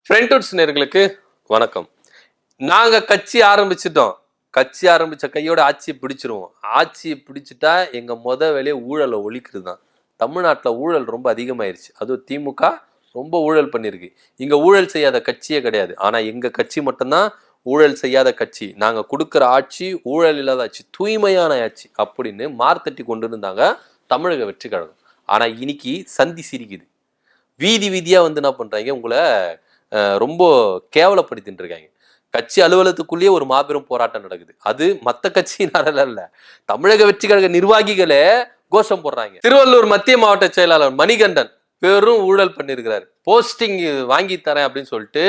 ஃப்ரெண்ட்வுட்ஸ் நேயர்களுக்கு வணக்கம். நாங்க கட்சி ஆரம்பிச்சிட்டோம். கட்சி ஆரம்பிச்ச கையோட ஆட்சியை பிடிச்சிருவோம். ஆட்சியை பிடிச்சிட்டா எங்க வேலையை ஊழலை ஒழிக்கிறது தான். தமிழ்நாட்டில் ஊழல் ரொம்ப அதிகமாயிருச்சு. அதுவும் திமுக ரொம்ப ஊழல் பண்ணியிருக்கு. இங்க ஊழல் செய்யாத கட்சியே கிடையாது. ஆனா எங்க கட்சி மட்டும்தான் ஊழல் செய்யாத கட்சி. நாங்க கொடுக்குற ஆட்சி ஊழல் இல்லாத ஆட்சி, தூய்மையான ஆட்சி அப்படின்னு மார்த்தட்டி கொண்டு இருந்தாங்க தமிழக வெற்றி கழகம். ஆனா இன்னைக்கு சந்தி சிரிக்குது. வீதி வீதியா வந்து என்ன பண்றாங்க, உங்களை ரொம்ப கேவலப்படுத்திட்டு இருக்காங்க. கட்சி அலுவலகத்துக்குள்ளேயே ஒரு மாபெரும் போராட்டம் நடக்குது. அது மத்த கட்சியினால இல்ல, தமிழக வெற்றி கழக நிர்வாகிகளே கோஷம் போடுறாங்க. திருவள்ளூர் மத்திய மாவட்ட செயலாளர் மணிகண்டன் பெரும் ஊழல் பண்ணிருக்கிறாரு. போஸ்டிங் வாங்கி தரேன் அப்படின்னு சொல்லிட்டு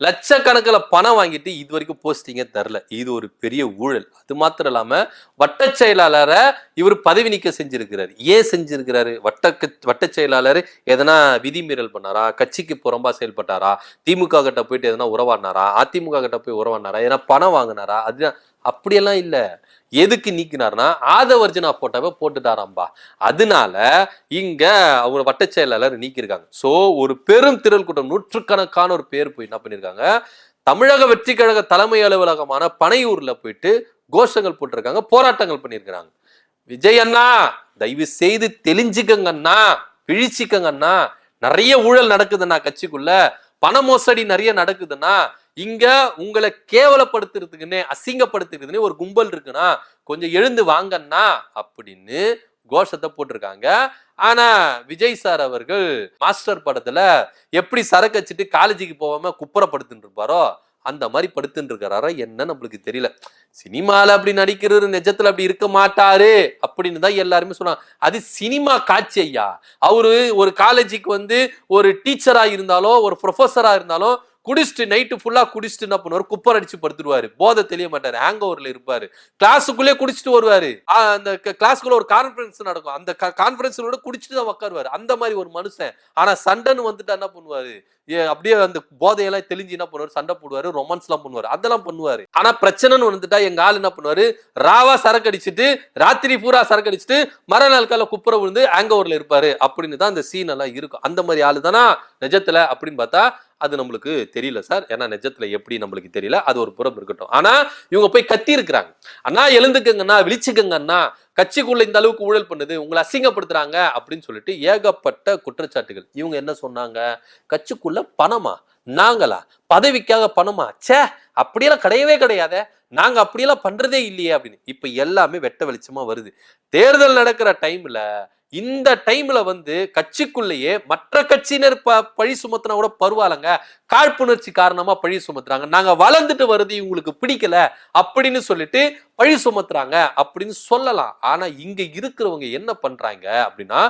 லட்சக்கணக்கில் பணம் வாங்கிட்டு இது வரைக்கும் போஸ்டிங்கே தரல. இது ஒரு பெரிய ஊழல். அது மாத்திரம் இல்லாம வட்ட செயலாளரை இவர் பதவி நீக்க செஞ்சிருக்கிறாரு. ஏன் செஞ்சிருக்கிறாரு? வட்ட செயலாளர் எதனா விதிமீறல் பண்ணாரா? கட்சிக்கு புறம்பா செயல்பட்டாரா? திமுக கிட்ட போயிட்டு எதனா உறவாடினாரா? அதிமுக கிட்ட போய் உறவாடினாரா? ஏன்னா பணம் வாங்கினாரா? அது அப்படியெல்லாம் இல்ல. எதுக்கு நீக்கினார்னா ஆதவர்ஜனா போட்டோவை போட்டுட்டாராம்பா. அதனால இங்க அவங்க வட்ட செயலாளர் நீக்கிருக்காங்க. சோ ஒரு பெரும் திரள் கூட்டம், நூற்றுக்கணக்கான ஒரு பேர் போய் என்ன பண்ணிருக்காங்க, தமிழக வெற்றி கழக தலைமை அலுவலகமான பனையூர்ல போயிட்டு கோஷங்கள் போட்டிருக்காங்க, போராட்டங்கள் பண்ணிருக்கிறாங்க. விஜய் அண்ணா தயவு செய்து தெளிஞ்சுக்கங்கண்ணா, பிழிச்சிக்கங்கண்ணா, நிறைய ஊழல் நடக்குதுண்ணா, கட்சிக்குள்ள பண மோசடி நிறைய நடக்குதுன்னா, இங்க உங்களை கேவலப்படுத்துறதுக்குன்னே அசிங்கப்படுத்துறதுக்குன்னே ஒரு கும்பல் இருக்குன்னா கொஞ்சம் எழுந்து வாங்கன்னா அப்படின்னு கோஷத்தை போட்டிருக்காங்க. ஆனா விஜய் சார் அவர்கள் மாஸ்டர் படத்துல எப்படி சரக்கு வச்சுட்டு காலேஜுக்கு போகாம குப்புறப்படுத்துட்டு இருப்பாரோ அந்த மாதிரி படுத்துட்டு இருக்கிறாரா என்ன நம்மளுக்கு தெரியல. சினிமால அப்படி நடிக்கிறது, நிஜத்துல அப்படி இருக்க மாட்டாரு அப்படின்னு தான் எல்லாருமே சொன்னாங்க. அது சினிமா காட்சி ஐயா. அவரு ஒரு காலேஜுக்கு வந்து ஒரு டீச்சரா இருந்தாலும் ஒரு ப்ரொஃபஸரா இருந்தாலும் குடிச்சிட்டு நைட்டு ஃபுல்லா குடிச்சிட்டு என்ன பண்ணுவாரு, குப்பர் அடிச்சு படுத்துருவாரு. போதை தெரிய மாட்டாரு, ஹேங் ஓவர்ல இருப்பாரு. கிளாஸுக்குள்ளே குடிச்சிட்டு வருவாரு. அந்த கிளாஸ்க்குள்ள ஒரு கான்ஃபரன்ஸ் நடக்கும், அந்த கான்ஃபரன்ஸோட குடிச்சிட்டு தான் உட்காருவாரு. அந்த மாதிரி ஒரு மனுஷன். ஆனா சண்டைன்னு வந்துட்டு என்ன பண்ணுவாரு, அப்படியே அந்த போதையெல்லாம் தெளிஞ்சு என்ன பண்ணுவாரு, சண்டை போடுவாரு, ரொமான்ஸ் எல்லாம் பண்ணுவாரு, அதெல்லாம் பண்ணுவாரு. ஆனா பிரச்சனைன்னு வந்துட்டா எங்க ஆள் என்ன பண்ணுவாரு, ராவா சரக்கு அடிச்சுட்டு ராத்திரி பூரா சரக்கு அடிச்சுட்டு மறுநாள் கால குப்புற விழுந்து ஹேங் ஓவர்ல இருப்பாரு அப்படின்னு தான் அந்த சீன் எல்லாம் இருக்கும். அந்த மாதிரி ஆளு தானா நிஜத்துல அப்படின்னு பார்த்தா அது நம்மளுக்கு தெரியல சார். ஏன்னா நிஜத்துல எப்படி நம்மளுக்கு தெரியல, அது ஒரு புறம் இருக்கட்டும். ஆனா இவங்க போய் கத்தி இருக்கிறாங்க, அண்ணா எழுந்துக்கங்கண்ணா, விழிச்சுக்கங்கண்ணா, கட்சிக்குள்ள இந்த அளவுக்கு ஊழல் பண்ணுது, உங்களை அசிங்கப்படுத்துறாங்க அப்படின்னு சொல்லிட்டு ஏகப்பட்ட குற்றச்சாட்டுகள். இவங்க என்ன சொன்னாங்க, கட்சிக்குள்ள பணமா, நாங்களா பதவிக்காக பணமா, சே அப்படியெல்லாம் கிடையவே கிடையாத, நாங்க அப்படியெல்லாம் பண்றதே இல்லையே அப்படின்னு. இப்ப எல்லாமே வெட்ட வெளிச்சமா வருது. தேர்தல் நடக்கிற டைம்ல இந்த டைம்ல வந்து கட்சிக்குள்ளேயே மற்ற கட்சியினர் பழி சுமத்தினா கூட பரவாயில்லைங்க, காழ்ப்புணர்ச்சி காரணமா பழி சுமத்துறாங்க, நாங்க வளர்ந்துட்டு வருது இவங்களுக்கு பிடிக்கல அப்படின்னு சொல்லிட்டு பழி சுமத்துறாங்க அப்படின்னு சொல்லலாம். ஆனா இங்க இருக்கிறவங்க என்ன பண்றாங்க அப்படின்னா,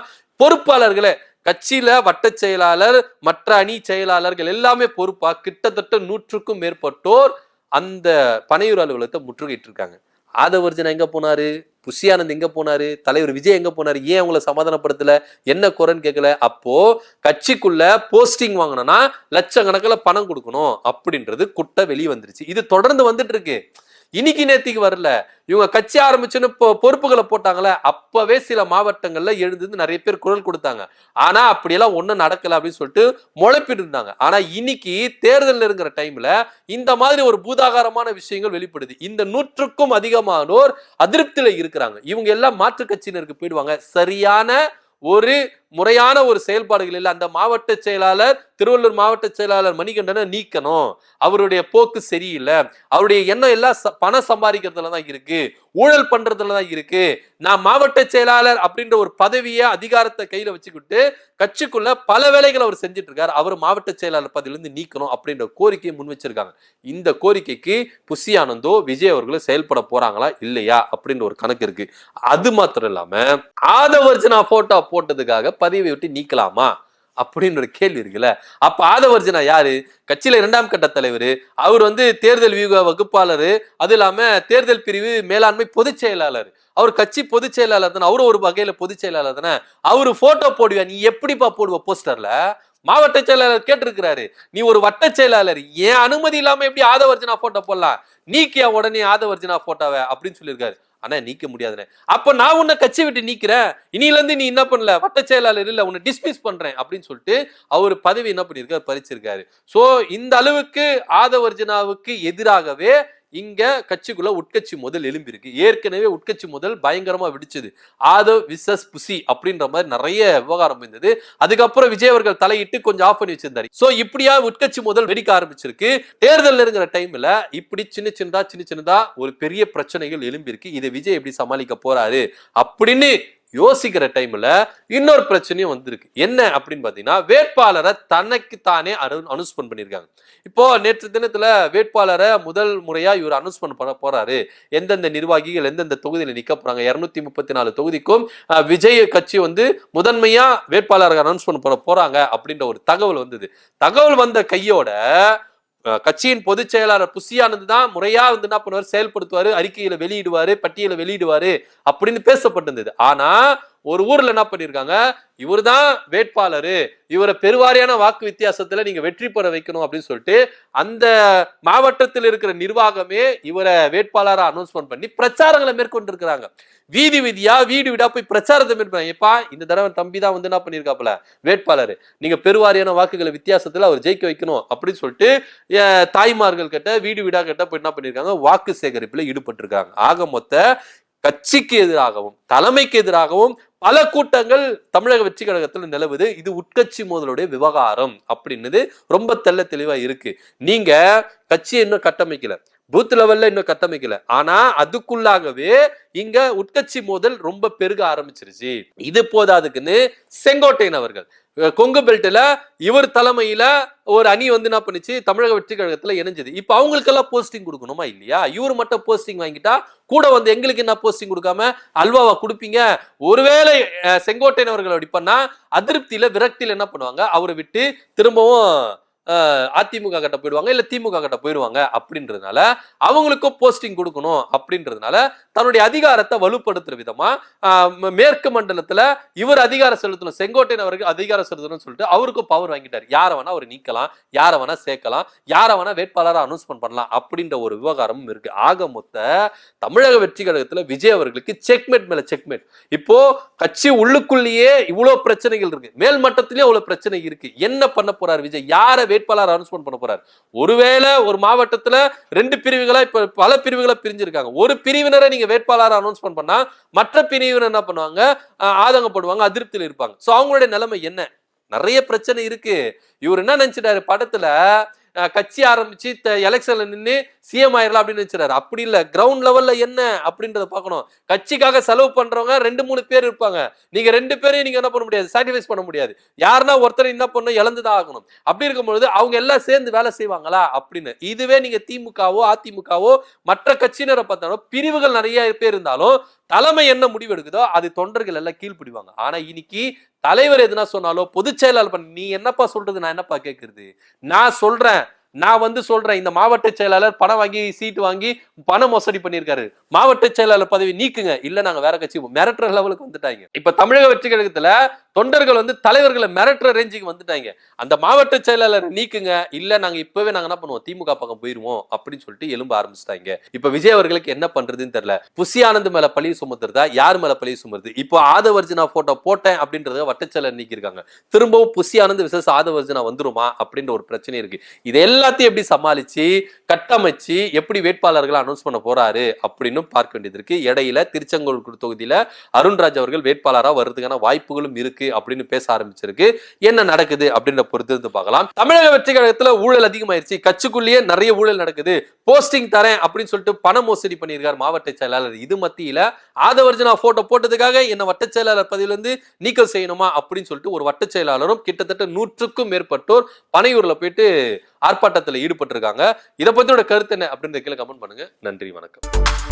பொறுப்பாளர்களே கட்சியில வட்ட செயலாளர் மற்ற அணி செயலாளர்கள் எல்லாமே பொறுப்பா கிட்டத்தட்ட 100க்கும் மேற்பட்டோர் அந்த பனையூர் அலுவலகத்தை முற்றுகையிட்டு இருக்காங்க. ஆதவர்ஜனா எங்க போனாரு, புஷி ஆனந்த் எங்க போனாரு, தலைவர் விஜய் எங்க போனாரு, ஏன் அவங்கள சமாதானப்படுத்தல, என்ன குறைன்னு கேட்கல. அப்போ கட்சிக்குள்ள போஸ்டிங் வாங்கணும்னா லட்சக்கணக்கில் பணம் கொடுக்கணும் அப்படின்றது குட்டை வெளியே வந்துருச்சு. இது தொடர்ந்து வந்துட்டு இருக்கு, இன்னைக்கு நேத்திக்கு வரல. இவங்க கட்சி ஆரம்பிச்சுன்னு பொறுப்புகளை போட்டாங்களே அப்பவே சில மாவட்டங்கள்ல எழுந்து நிறைய பேர் குரல் கொடுத்தாங்க. ஆனா அப்படியெல்லாம் ஒண்ணும் நடக்கல அப்படின்னு சொல்லிட்டு முளைப்பிட்டு இருந்தாங்க. ஆனா இன்னைக்கு தேர்தல் இருக்கிற டைம்ல இந்த மாதிரி ஒரு பூதாகாரமான விஷயங்கள் வெளிப்படுது. இந்த 100க்கும் அதிகமானோர் அதிருப்தியில இருக்கிறாங்க. இவங்க எல்லாம் மாற்று கட்சியினருக்கு போயிடுவாங்க. சரியான ஒரு முறையான ஒரு செயல்பாடுகள் இல்லை. அந்த மாவட்ட செயலாளர், திருவள்ளூர் மாவட்ட செயலாளர் மணிகண்டனை நீக்கணும், அவருடைய போக்கு சரியில்லை, அவருடைய எண்ணம் எல்லாம் பணம் சம்பாதிக்கிறதுல தான் இருக்கு, ஊழல் பண்றதுல தான் இருக்கு. நான் மாவட்ட செயலாளர் அப்படின்ற ஒரு பதவியை அதிகாரத்தை கையில வச்சுக்கிட்டு கட்சிக்குள்ள பல வேலைகளை அவர் செஞ்சுட்டு இருக்காரு, அவர் மாவட்ட செயலாளர் பதவியிலிருந்து நீக்கணும் அப்படின்ற கோரிக்கையை முன் வச்சிருக்காங்க. இந்த கோரிக்கைக்கு புஷி ஆனந்தோ விஜய் அவர்களும் செயல்பட போறாங்களா இல்லையா அப்படின்ற ஒரு கணக்கு இருக்கு. அது மாத்திரம் இல்லாம ஆதவர்ஜனா போட்டோ போட்டதுக்காக பதவி விட்டு நீக்கலாமா அப்படின்னு ஒரு கேள்வி இருக்குல்ல. அப்ப ஆதவர்ஜனா யாரு, கட்சியில 2ஆம் கட்ட தலைவர், அவர் வந்து தேர்தல் வியூக வகுப்பாளர், அது இல்லாம தேர்தல் பிரிவு மேலாண்மை பொதுச் செயலாளர், அவர் கட்சி பொதுச் செயலாளர் தானே, அவரு ஒரு வகையில பொதுச் செயலாளர் தானே. அவரு போட்டோ போடுவா, நீ எப்படிப்பா போடுவ போஸ்டர்ல, மாவட்ட செயலாளர் கேட்டிருக்கிறாரு, நீ ஒரு வட்ட செயலாளர், ஏன் அனுமதி இல்லாம எப்படி ஆதவர்ஜனா போட்டோ போடலாம், நீக்கியா உடனே ஆதவர்ஜனா போட்டோவை அப்படின்னு சொல்லியிருக்காரு. ஆனா நீக்க முடியாதுன்னு. அப்ப நான் உன்னை கட்சி விட்டு நீக்கிறேன், இனியில இருந்து நீ என்ன பண்ணல, வட்ட செயலாளர் இல்ல, உன்னை டிஸ்மிஸ் பண்றேன் அப்படின்னு சொல்லிட்டு அவர் பதவி என்ன பண்ணிருக்காரு, பறிச்சிருக்காரு. சோ இந்த அளவுக்கு ஆதவர்ஜனாவுக்கு எதிராகவே இங்க கட்சிக்குள்ள உட்கட்சி முதல் எழும்பிருக்கு. ஏற்கனவே உட்கட்சி முதல் பயங்கரமா வெடிச்சது. ஆதவ் விசஸ் புசி அப்படின்ற மாதிரி நிறைய விவகாரம் இருந்தது. அதுக்கப்புறம் விஜய் அவர்கள் தலையிட்டு கொஞ்சம் ஆஃப் பண்ணி வச்சிருந்தாரு. சோ இப்படியா உட்கட்சி முதல் வெடிக்க ஆரம்பிச்சிருக்கு. தேர்தல் இருக்கிற டைம்ல இப்படி சின்ன சின்னதா ஒரு பெரிய பிரச்சனைகள் எழும்பிருக்கு. இதை விஜய் எப்படி சமாளிக்க போறாரு அப்படின்னு யோசிக்கிற டைம்ல இன்னொரு பிரச்சனையும் வந்திருக்கு. என்ன அப்படின்னு பாத்தீங்கன்னா, வேட்பாளரை தனக்கு தானே அனௌன்ஸ்மென்ட் பண்ணிருக்காங்க. இப்போ நேற்று தினத்துல வேட்பாளரை முதல் முறையா இவர் அனௌன்ஸ்மென்ட் பண்ண போறாரு. எந்தெந்த நிர்வாகிகள் எந்தெந்த தொகுதியில நிக்க போறாங்க, 234 தொகுதிக்கும் விஜய் கட்சி முதன்மையா வேட்பாளர்கள் அனௌன்ஸ்மென்ட் பண்ண போறாங்க அப்படின்ற ஒரு தகவல் வந்தது. தகவல் வந்த கையோட கட்சியின் பொதுச் செயலாளர் புசியானது தான் முறையா என்ன பண்ணுவாரு, செயல்படுத்துவாரு, அறிக்கையில வெளியிடுவாரு, பட்டியலை வெளியிடுவாரு அப்படின்னு பேசப்பட்டிருந்தது. ஆனா ஒரு ஊர்ல என்ன பண்ணிருக்காங்க, இவர் தான் வேட்பாளரு, இவரை பெருவாரியான வாக்கு வித்தியாசத்துல நீங்க வெற்றி பெற வைக்கணும் அப்படின்னு சொல்லிட்டு அந்த மாவட்டத்தில் இருக்கிற நிர்வாகமே இவரை வேட்பாளரா அனௌன்ஸ்மென்ட் பண்ணி பிரச்சாரங்களை மேற்கொண்டு இருக்கிறாங்க. வீதி வீதியா வீடு வீடா போய் பிரச்சாரத்தை மேற்கொண்டாங்க. எப்பா இந்த தடவை தம்பி தான் என்ன பண்ணிருக்காப்புல வேட்பாளர், நீங்க பெருவாரியான வாக்குகளை வித்தியாசத்துல அவர் ஜெயிக்க வைக்கணும் அப்படின்னு சொல்லிட்டு தாய்மார்கள் கிட்ட வீடு வீடா கிட்ட போய் என்ன பண்ணிருக்காங்க, வாக்கு சேகரிப்புல ஈடுபட்டு இருக்காங்க. ஆக மொத்த கட்சிக்கு எதிராகவும் தலைமைக்கு எதிராகவும் பல கூட்டங்கள் தமிழக வெற்றி கழகத்துல நிலவுது. இது உட்கட்சி மோதலுடைய விவகாரம் அப்படின்னு ரொம்ப தெளிவா இருக்கு. நீங்க கட்சியை இன்னும் கட்டமைக்கல, பூத் லெவல்ல இன்னும் கட்டமைக்கல, ஆனா அதுக்குள்ளாகவே இங்க உட்கட்சி மோதல் ரொம்ப பெருக ஆரம்பிச்சிருச்சு. இது போதாதுக்குன்னு செங்கோட்டையன் அவர்கள் கொங்கு பெல்ட்ல இவர் தலைமையில ஒரு அணி என்ன பண்ணுச்சு, தமிழக வெற்றி கழகத்துல இணைஞ்சது. இப்ப அவங்களுக்கெல்லாம் போஸ்டிங் கொடுக்கணுமா இல்லையா? இவர் மட்டும் போஸ்டிங் வாங்கிட்டா கூட எங்களுக்கு என்ன போஸ்டிங் கொடுக்காம அல்வாவா கொடுப்பீங்க? ஒருவேளை செங்கோட்டையன் அவர்கள் அப்படி பண்ணா அதிருப்தியில விரக்தியில என்ன பண்ணுவாங்க, அவரை விட்டு திரும்பவும் அதிமுக கிட்ட போயிடுவாங்க, இல்ல திமுக கிட்ட போயிடுவாங்க. அப்படின்றதுனால அவங்களுக்கும் போஸ்டிங் கொடுக்கணும் அப்படின்றதுனால தன்னுடைய அதிகாரத்தை வலுப்படுத்துற விதமா மேற்கு மண்டலத்துல இவர் அதிகாரம் செலுத்தணும், செங்கோட்டையன் அவருக்கு அதிகாரம் செலுத்தணும்னு சொல்லிட்டு அவருக்கும் பவர் வாங்கிட்டார். யாரை வேணா அவர் நீக்கலாம், யாரை வேணா சேர்க்கலாம், யாரை வேணா வேட்பாளராக அனௌன்ஸ்மென்ட் பண்ணலாம் அப்படின்ற ஒரு விவகாரமும் இருக்கு. ஆக மொத்த தமிழக வெற்றி கழகத்துல விஜய் அவர்களுக்கு செக்மேட் மேல செக்மேட். இப்போ கட்சி உள்ளுக்குள்ளேயே இவ்வளவு பிரச்சனைகள் இருக்கு, மேல் மட்டத்திலேயே இவ்வளவு பிரச்சனை இருக்கு. என்ன பண்ண போறார் விஜய்? யாரை வேட்பாளர் அனௌன்ஸ்மென்ட் பண்ண போறார்? ஒருவேளை ஒரு மாவட்டத்துல 2 பிரிவுகளா இப்ப பல பிரிவுகளா பிரிஞ்சிருக்காங்க. ஒரு பிரிவினரை நீங்க வேட்பாளர் அனௌன்ஸ்மென்ட் பண்ணா மற்ற பிரிவினர் என்ன பண்ணுவாங்க, ஆதங்கப்படுவாங்க, அதிருப்தியில் இருப்பாங்க. சோ அவங்களுடைய நிலைமை என்ன? நிறைய பிரச்சனை இருக்கு. இவர் என்ன நினைச்சிட்டாரு, படத்துல கட்சி ஆரம்பிச்சு எலெக்ஷன்ல நின்று சிஎம் ஆயிரலாம் அப்படின்னு நினைச்சாரு. அப்படி இல்ல, கிரவுண்ட் லெவல்ல என்ன அப்படின்றத பார்க்கணும். கட்சிக்காக செலவு பண்றவங்க 2-3 பேர் இருப்பாங்க. நீங்க 2 பேரையும் நீங்க என்ன பண்ண முடியாது, சாக்ரிஃபைஸ் பண்ண முடியாது. யாருன்னா ஒருத்தர் என்ன பண்ணணும், இழந்துதான் ஆகணும். அப்படி இருக்கும்பொழுது அவங்க எல்லாம் சேர்ந்து வேலை செய்வாங்களா அப்படின்னு. இதுவே நீங்க திமுகவோ அதிமுகவோ மற்ற கட்சியினரை பார்த்தாலும் பிரிவுகள் நிறைய பேர் இருந்தாலும் தலைமை என்ன முடிவு எடுக்குதோ அது தொண்டர்கள் எல்லாம் கீழ்பிடிவாங்க. ஆனா இன்னைக்கு தலைவர் எதுனா சொன்னாலும் பொதுச் செயலாளர் பண்ணி நீ என்னப்பா சொல்றது, நான் என்னப்பா கேட்கறது, நான் சொல்றேன் சொல்றேன் இந்த மாவட்ட செயலாளர் பணம் வாங்கி சீட்டு வாங்கி பண மோசடி பண்ணியிருக்காரு, மாவட்ட செயலாளர் பதவி நீக்குங்க, இல்ல நாங்க வேற கட்சி மிரட்டுற லெவலுக்கு வந்துட்டாங்க. இப்ப தமிழக வெற்றி கழகத்துல தொண்டர்கள் தலைவர்களை மிரட்டுற ரேஞ்சுக்கு வந்துட்டாங்க. அந்த மாவட்ட செயலாளர் நீக்குங்க, இல்ல நாங்க இப்பவே நாங்க என்ன பண்ணுவோம், திமுக பக்கம் போயிருவோம் அப்படின்னு சொல்லிட்டு எலும்ப ஆரம்பிச்சிட்டாங்க. இப்ப விஜய் அவர்களுக்கு என்ன பண்றதுன்னு தெரியல. புசி ஆனந்த் மேல பழி சுமத்துறதா, யார் மேல பழி சுமத்துறது? இப்போ ஆதவர்ஜனா போட்டோ போட்டேன் அப்படின்றத வட்டச்செயலர் நீக்கிருக்காங்க. திரும்பவும் புசி ஆனந்த் விசேஷ ஆதவர்ஜனா வந்துருமா அப்படின்ற ஒரு பிரச்சனை இருக்கு. இது எல்லாத்தையும் எப்படி சமாளிச்சு கட்டமைச்சு எப்படி வேட்பாளர்களை அனௌன்ஸ் பண்ண போறாரு அப்படின்னு பார்க்க வேண்டியது இருக்கு. இடையில திருச்செங்கோல் தொகுதியில அருண்ராஜ் அவர்கள் வேட்பாளராக வர்றதுக்கான வாய்ப்புகளும் இருக்கு அப்படின்னு பேச ஆரம்பிச்சிருக்கு. என்ன நடக்குது அப்படின்ற பொறுத்து இருந்து பார்க்கலாம். தமிழக வெற்றி கழகத்துல ஊழல் அதிகமாயிருச்சு, கட்சிக்குள்ளேயே நிறைய ஊழல் நடக்குது, போஸ்டிங் தரேன் அப்படின்னு சொல்லிட்டு பண மோசடி பண்ணியிருக்கார் மாவட்ட செயலாளர். இது மத்தியில ஆதவர்ஜனா போட்டோ போட்டதுக்காக என்ன வட்ட செயலாளர் பதவியிலிருந்து நீக்கம் செய்யணுமா அப்படின்னு சொல்லிட்டு ஒரு வட்ட செயலாளரும் கிட்டத்தட்ட 100க்கும் மேற்பட்டோர் பனையூர்ல போயிட்டு ஆர்ப்பாட்டத்தில் ஈடுபட்டு இருக்காங்க. இதை பத்தியோட கருத்து என்ன அப்படின்ற கீழே கமெண்ட் பண்ணுங்க. நன்றி, வணக்கம்.